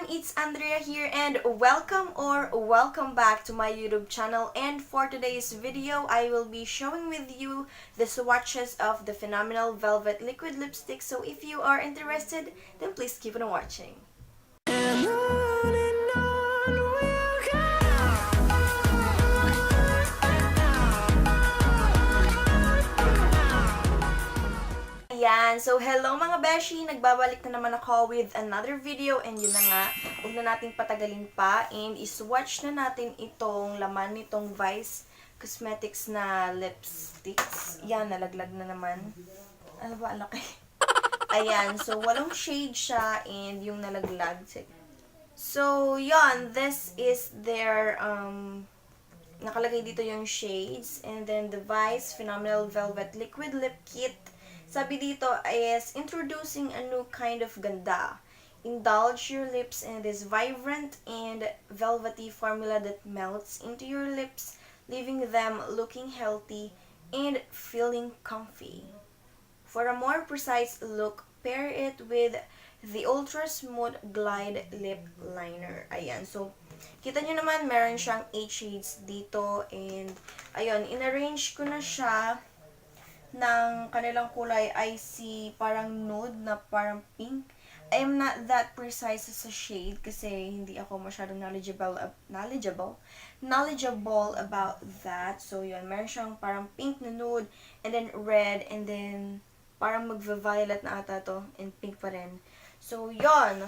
it's Andrea here and welcome back to my YouTube channel. And for today's video, I will be showing with you the swatches of the Phenomenal Velvet Liquid Lipstick. So if you are interested, then please keep on watching. Ayan, so hello mga beshi! Nagbabalik na naman ako with another video and yun na nga, huwag na nating patagalin pa and iswatch na natin itong laman nitong Vice Cosmetics na lipsticks. Yan, nalaglag na naman. Ano ba, laki? Ayan, so 8 shade siya and yung nalaglag. So, yun, this is their, nakalagay dito yung shades and then the Vice Phenomenal Velvet Liquid Lip Kit. Sabi dito is introducing a new kind of ganda. Indulge your lips in this vibrant and velvety formula that melts into your lips, leaving them looking healthy and feeling comfy. For a more precise look, pair it with the Ultra Smooth Glide Lip Liner. Ayan, so kita nyo naman meron siyang 8 shades dito and ayun, inarrange ko na siya ng kanilang kulay. I see parang nude na parang pink. I am not that precise sa shade kasi hindi ako masyadong knowledgeable about that. So yun, meron siyang parang pink na nude and then red and then parang magva-violet na ata to and pink pa rin. So yun,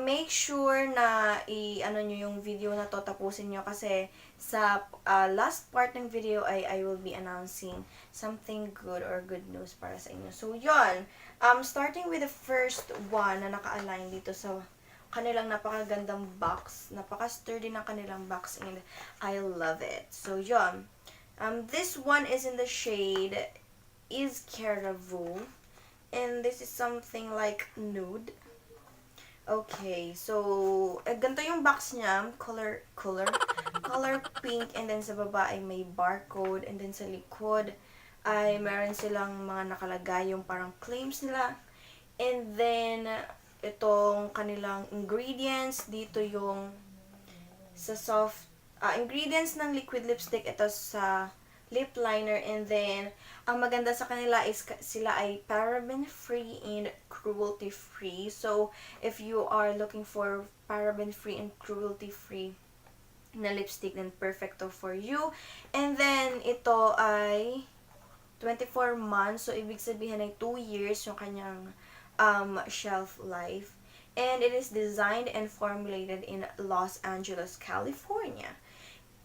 make sure na i-ano nyo yung video na to, tapusin nyo kasi sa last part ng video I will be announcing something good or good news para sa inyo. So, yun. Starting with the first one na naka-align dito sa kanilang napakagandang box. Napaka-sturdy ng kanilang box and I love it. So, yun. This one is in the shade Is Caravo. And this is something like nude. Okay, so, ganito yung box niya, color pink, and then sa baba ay may barcode, and then sa likod ay meron silang mga nakalagay yung parang claims nila, and then itong kanilang ingredients, dito yung sa ingredients ng liquid lipstick, ito sa lip liner, and then ang maganda sa kanila is sila ay paraben-free and cruelty-free. So, if you are looking for paraben-free and cruelty-free na lipstick, then perfecto for you. And then, ito ay 24 months. So, ibig sabihin ay 2 years yung kanyang shelf life. And it is designed and formulated in Los Angeles, California.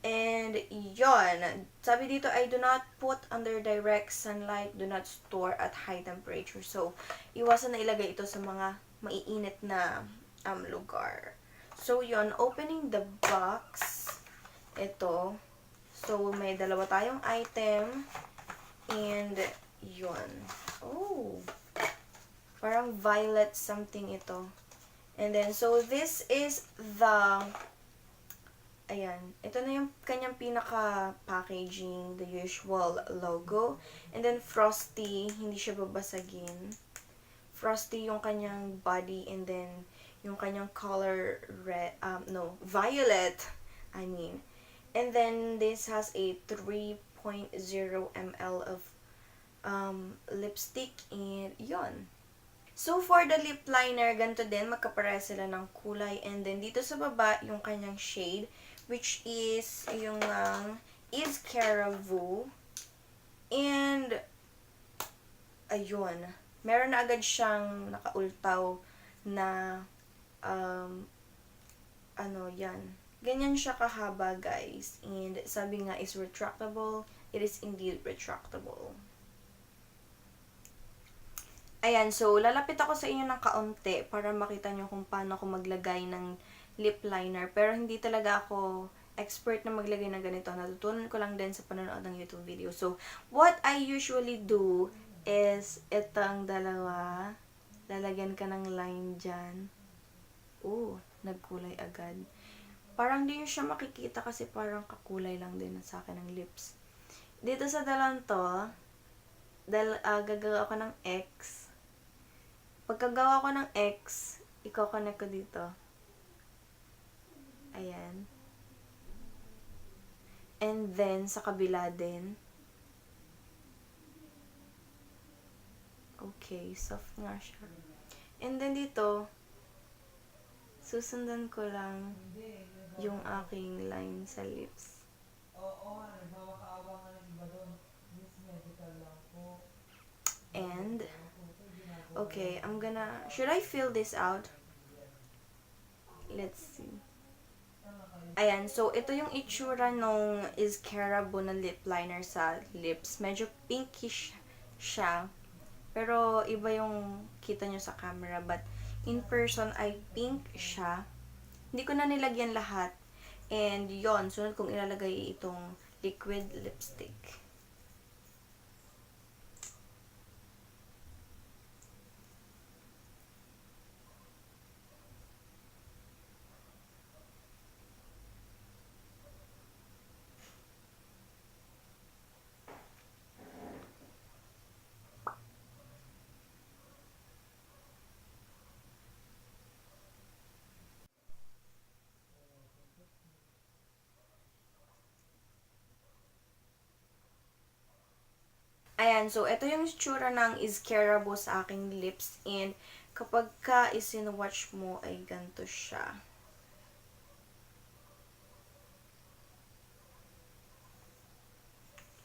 And yon, sabi dito ay do not put under direct sunlight, do not store at high temperature. So, iwasan na ilagay ito sa mga maiinit na lugar. So, yon, opening the box, ito. So, may dalawa tayong item. And, yon. Oh, parang violet something ito. And then, so this is the ayan, ito na yung kanyang pinaka-packaging, the usual logo. And then, frosty, hindi siya babasagin. Frosty yung kanyang body, and then, yung kanyang color, violet, I mean. And then, this has a 3.0 ml of lipstick, and yon. So, for the lip liner, ganito din, magkapareha sila ng kulay. And then, dito sa baba, yung kanyang shade, which is yung Is Caravo. And, ayun, meron na agad siyang nakaultaw na, yan. Ganyan siya kahaba, guys. And, sabi nga is retractable. It is indeed retractable. Ayan, so, lalapit ako sa inyo ng kaunti para makita nyo kung paano ako maglagay ng lip liner. Pero hindi talaga ako expert na maglagay ng ganito. Natutunan ko lang din sa panonood ng YouTube video. So, what I usually do is itong dalawa. Lalagyan ka ng line dyan. Ooh, nagkulay agad. Parang di nyo siya makikita kasi parang kakulay lang din sa akin ng lips. Dito sa dalawang to, gagawa ako ng X. Pagkagawa ko ng X, i-connect ko dito. Ayan. And then, sa kabila din. Okay, soft nga siya. And then dito, susundan ko lang yung aking line sa lips. And, okay, should I fill this out? Let's see. Ayan, so ito yung itsura nung Iscarabo na lip liner sa lips. Medyo pinkish siya. Pero iba yung kita nyo sa camera. But in person ay pink siya. Hindi ko na nilagyan lahat. And yon, sunod kong ilalagay itong liquid lipstick. Ayan, so ito yung itsura ng Iscarabo sa aking lips. And kapag ka isinwatch mo ay ganito siya.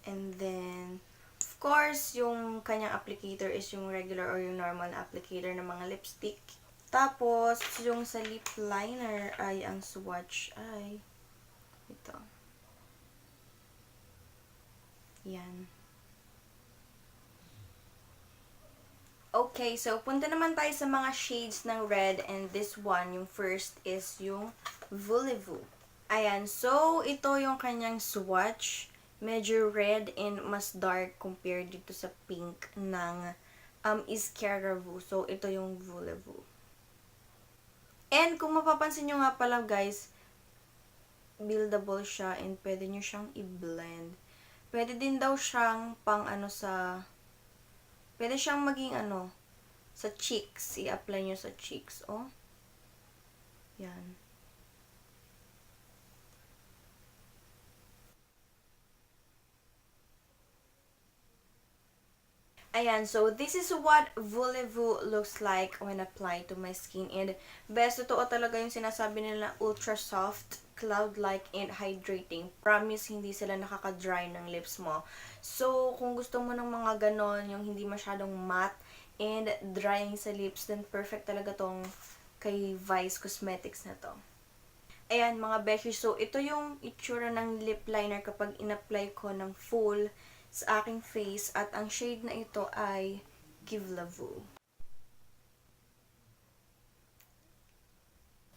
And then, of course, yung kanyang applicator is yung regular or yung normal na applicator ng mga lipstick. Tapos, yung sa lip liner ay ang swatch ay ito. Yan. Okay, so punta naman tayo sa mga shades ng red, and this one, yung first is yung Voulez-Vous. Ayan, so ito yung kanyang swatch. Medyo red and mas dark compared dito sa pink ng Iscarabo. So ito yung Voulez-Vous. And kung mapapansin nyo nga pala guys, buildable siya and pwede nyo siyang i-blend. Pwede din daw siyang pang pwede siyang maging sa cheeks. I-apply nyo sa cheeks, oh. Yan. Ayan, so this is what Voulez-Vous looks like when applied to my skin. And best, totoo talaga yung sinasabi nila, ultra soft, cloud-like, and hydrating. Promise, hindi sila nakaka-dry ng lips mo. So, kung gusto mo ng mga ganon, yung hindi masyadong matte and drying sa lips, then perfect talaga tong kay Vice Cosmetics na to. Ayan, mga beshi. So, ito yung itsura ng lip liner kapag in-apply ko ng full sa aking face. At ang shade na ito ay Voulez-Vous.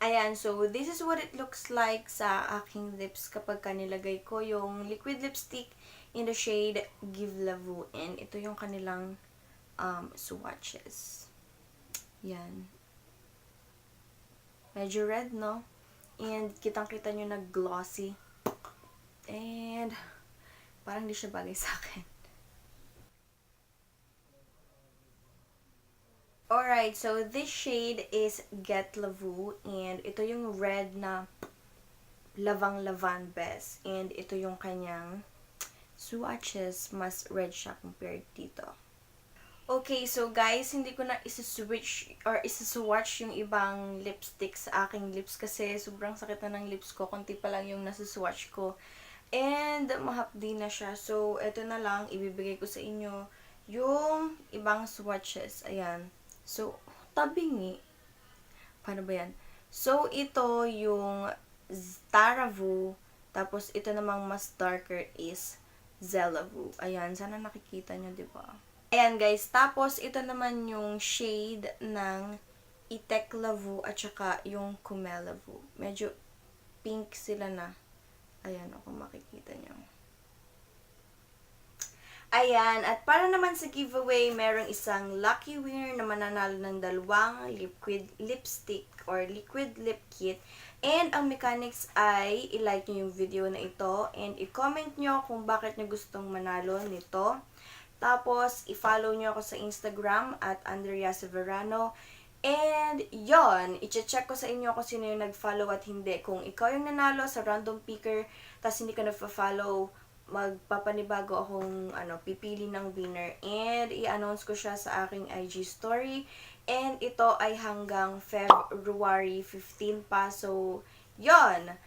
Ayan, so this is what it looks like sa aking lips kapag nilagay ko yung liquid lipstick in the shade Voulez-Vous. And ito yung kanilang swatches. Yan. Medyo red, no? And kitang-kita nyo na glossy. And parang di siya bagay sa akin. Alright, so this shade is Get Lavu. And ito yung red na lavang-lavan best. And ito yung kanyang swatches. Mas red siya compared dito. Okay, so guys, hindi ko na isa-switch or isa-swatch yung ibang lipstick sa aking lips kasi sobrang sakit na ng lips ko. Konti pa lang yung nasa-swatch ko. And mahapdi na siya. So, eto na lang. Ibibigay ko sa inyo yung ibang swatches. Ayan. So, tabingi. Paano ba yan? So, ito yung Taravu. Tapos, ito namang mas darker is Zelavu. Ayan. Sana nakikita nyo, diba? Ayan, guys. Tapos, ito naman yung shade ng Iteklavu at saka yung Kumelavu. Medyo pink sila na. Ayan, kung makikita nyo. Ayan, at para naman sa giveaway, merong isang lucky winner na mananalo ng 2 liquid lipstick or liquid lip kit. And ang mechanics ay i-like nyo yung video na ito and i-comment nyo kung bakit nyo gustong manalo nito. Tapos, i-follow nyo ako sa Instagram at andreaseverano. And yon, i-check ko sa inyo kung sino yung nag-follow at hindi. Kung ikaw yung nanalo sa random picker, tas hindi ka nagpa-follow, magpapanibago akong pipili ng winner. And i-announce ko siya sa aking IG story. And ito ay hanggang February 15 pa. So, yon.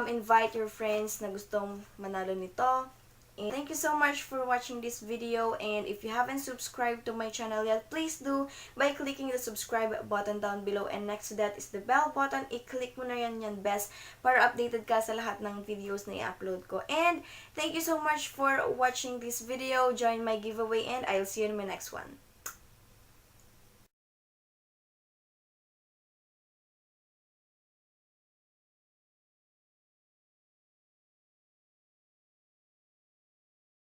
Invite your friends na gustong manalo nito. And thank you so much for watching this video, and if you haven't subscribed to my channel yet, please do by clicking the subscribe button down below, and next to that is the bell button. I-click mo na yan best para updated ka sa lahat ng videos na i-upload ko. And thank you so much for watching this video. Join my giveaway and I'll see you in my next one.